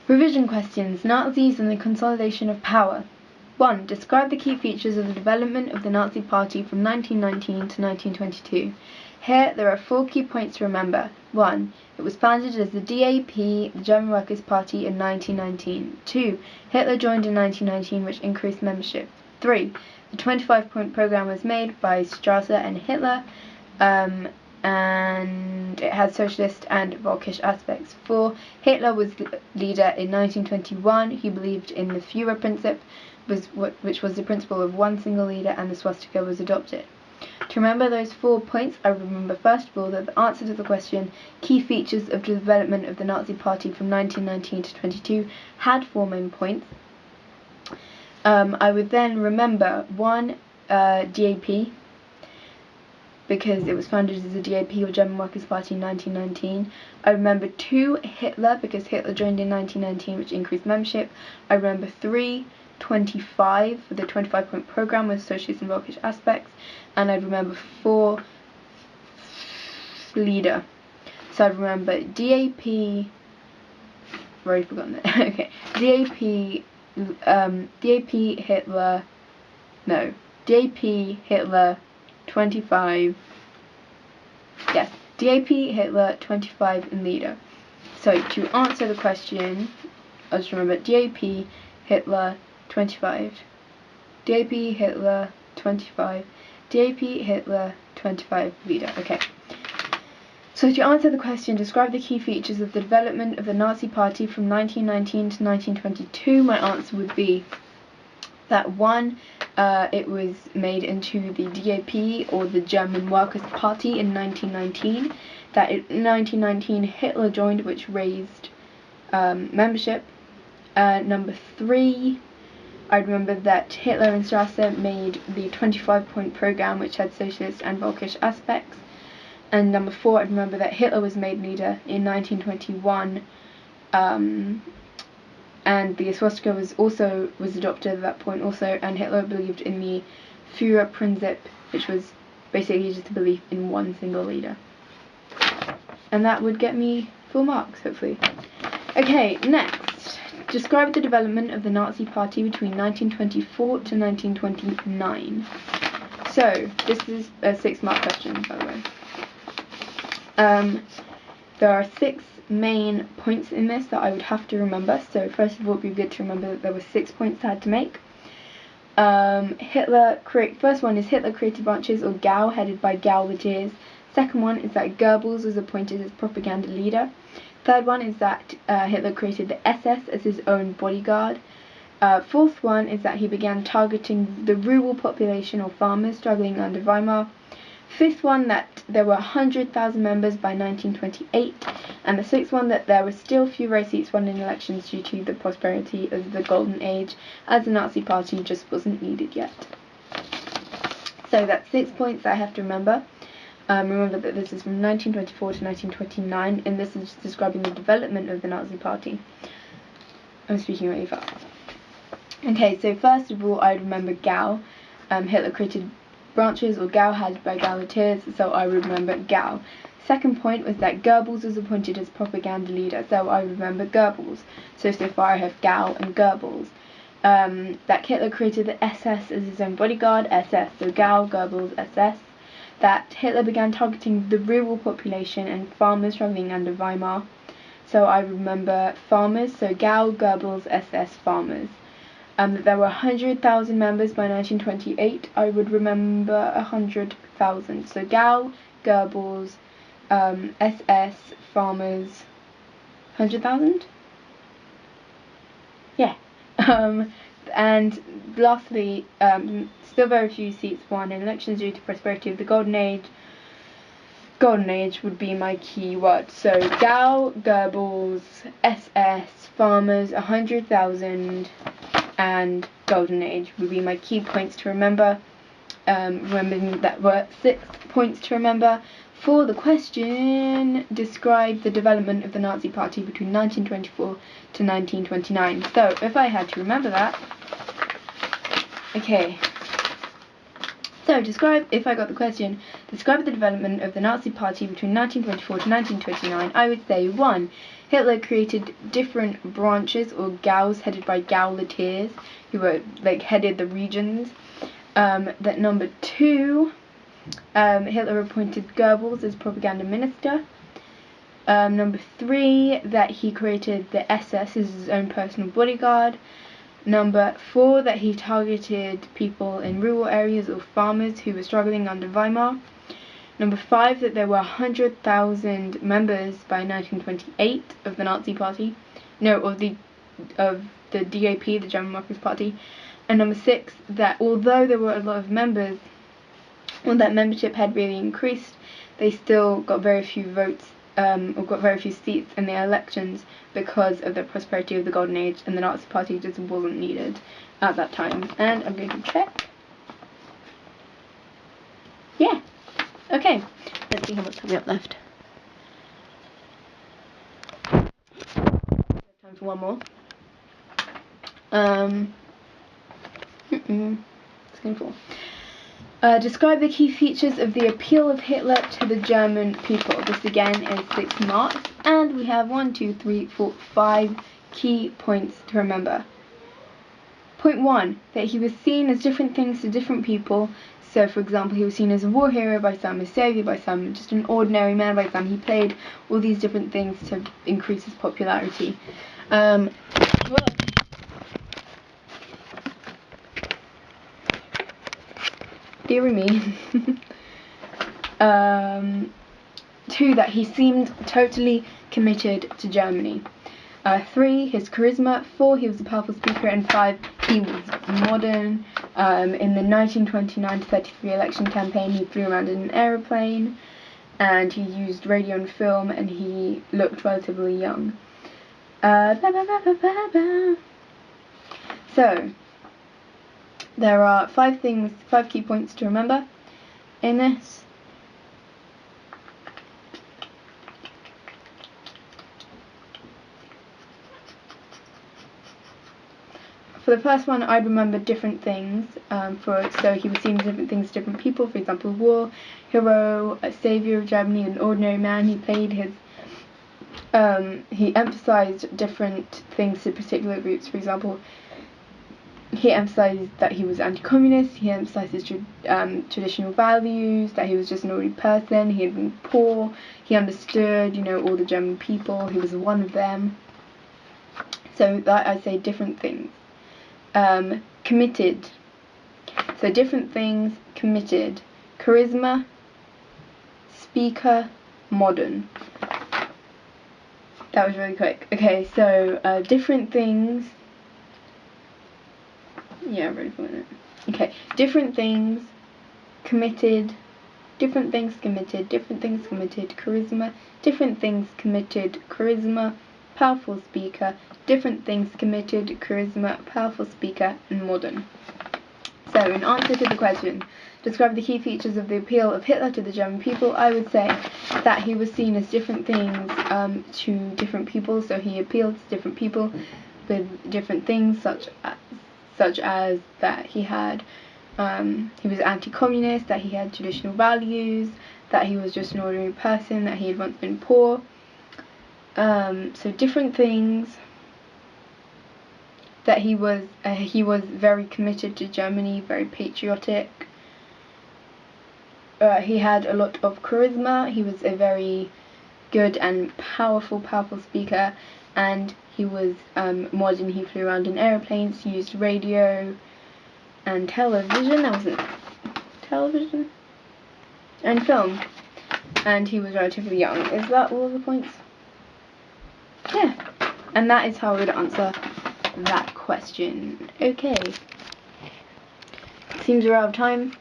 Revision questions. Nazis and the consolidation of power. 1. Describe the key features of the development of the Nazi Party from 1919 to 1922. Here, there are 4 key points to remember. 1. It was founded as the DAP, the German Workers' Party, in 1919. 2. Hitler joined in 1919, which increased membership. 3. The 25-point program was made by Strasser and Hitler, and it had socialist and Völkisch aspects. 4. Hitler was leader in 1921. He believed in the Führer principle, which was the principle of one single leader, and the swastika was adopted. To remember those 4 points, I remember first of all that the answer to the question, key features of the development of the Nazi Party from 1919 to 22, had 4 main points. I would then remember 1, DAP, because it was founded as the DAP, or German Workers' Party, in 1919. I remember 2, Hitler, because Hitler joined in 1919, which increased membership. I remember 3, 25, the 25-point program with socialist and Völkisch aspects. And I remember 4, leader. So I remember DAP, I've already forgotten it. Okay, DAP, Hitler, no, DAP, Hitler, 25, yes, DAP, Hitler, 25, and leader. So to answer the question, I just remember DAP, Hitler, 25, DAP, Hitler, 25, DAP, Hitler, 25, leader. Okay. So to answer the question, describe the key features of the development of the Nazi Party from 1919 to 1922, my answer would be that 1, it was made into the DAP, or the German Workers' Party, in 1919. That in 1919 Hitler joined, which raised membership. Number 3, I remember that Hitler and Strasser made the 25-point program, which had socialist and Völkisch aspects. And number 4, I remember that Hitler was made leader in 1921, and the swastika was adopted at that point also, and Hitler believed in the Führer principle, which was basically just a belief in one single leader. And that would get me full marks, hopefully. Okay, next. Describe the development of the Nazi Party between 1924 to 1929. So, this is a 6-mark question, by the way. There are 6 main points in this that I would have to remember. So first of all, it would be good to remember that there were 6 points I had to make. First one is Hitler created branches, or Gau, headed by Gauleiters. Second one is that Goebbels was appointed as propaganda leader. Third one is that Hitler created the SS as his own bodyguard. Fourth one is that he began targeting the rural population, or farmers, struggling under Weimar. Fifth one, that there were 100,000 members by 1928, and the sixth one, that there were still fewer seats won in elections due to the prosperity of the Golden Age, as the Nazi Party just wasn't needed yet. So that's 6 points that I have to remember. Remember that this is from 1924 to 1929, and this is describing the development of the Nazi Party. I'm speaking really fast. Okay, so first of all, I remember Gau. Hitler created branches, or Gau, headed by Gauleiters, so I remember Gau. Second point was that Goebbels was appointed as propaganda leader, so I remember Goebbels. So far I have Gau and Goebbels. That Hitler created the SS as his own bodyguard, SS, so Gau, Goebbels, SS. That Hitler began targeting the rural population and farmers struggling under Weimar, so I remember farmers, so Gau, Goebbels, SS, farmers. That there were 100,000 members by 1928, I would remember 100,000. So Gau, Goebbels, SS, farmers, 100,000? Yeah. And lastly, still very few seats won in elections due to prosperity of the Golden Age. Golden Age would be my key word. So Gau, Goebbels, SS, farmers, 100,000, and Golden Age would be my key points to remember. Remembering that were 6 points to remember. For the question, describe the development of the Nazi Party between 1924 to 1929. So if I had to remember that, okay. So, if I got the question, describe the development of the Nazi Party between 1924 to 1929, I would say 1. Hitler created different branches or Gaus headed by Gauleiters, who were headed the regions. That number 2, Hitler appointed Goebbels as propaganda minister. Number 3, that he created the SS as his own personal bodyguard. Number 4, that he targeted people in rural areas or farmers who were struggling under Weimar. Number 5, that there were 100,000 members by 1928 of the Nazi Party. No, of the DAP, the German Marxist Party. And number 6, that although there were a lot of members, when that membership had really increased, they still got very few votes, or got very few seats in the elections because of the prosperity of the Golden Age, and the Nazi Party just wasn't needed at that time. And I'm going to check. Yeah. Okay. Let's see how much time we have left. Time for one more. It's going to fall. Describe the key features of the appeal of Hitler to the German people. This again is 6 marks, and we have 1, 2, 3, 4, 5 key points to remember. Point 1, that he was seen as different things to different people. So, for example, he was seen as a war hero by some, a savior by some, just an ordinary man by some. He played all these different things to increase his popularity. Dear me. 2, that he seemed totally committed to Germany. 3, his charisma. 4, he was a powerful speaker. And 5, he was modern. In the 1929-33 election campaign, he flew around in an aeroplane, and he used radio and film, and he looked relatively young. So, there are 5 key points to remember in this. For the first one, I'd remember different things. So he was seen as different things to different people. For example, war hero, a savior of Germany, an ordinary man. He played his. He emphasized different things to particular groups. For example, he emphasized that he was anti-communist. He emphasized his traditional values. That he was just an ordinary person. He had been poor. He understood, all the German people. He was one of them. So that I say different things. Committed. So different things, committed. Charisma, speaker, modern. That was really quick. Okay, so different things. Yeah, I'm ready for it. Okay, different things, committed. Different things, committed. Different things, committed. Charisma. Different things, committed. Charisma. Powerful speaker. Different things, committed. Charisma. Powerful speaker. And modern. So, in answer to the question, describe the key features of the appeal of Hitler to the German people, I would say that he was seen as different things to different people. So he appealed to different people with different things, such as that he was anti-communist, that he had traditional values, that he was just an ordinary person, that he had once been poor. So different things. That he was very committed to Germany, very patriotic. He had a lot of charisma. He was a very good and powerful speaker, and he was modern. He flew around in airplanes, used radio and television. That wasn't television and film. And he was relatively young. Is that all the points? Yeah. And that is how I would answer that question. Okay. Seems we're out of time.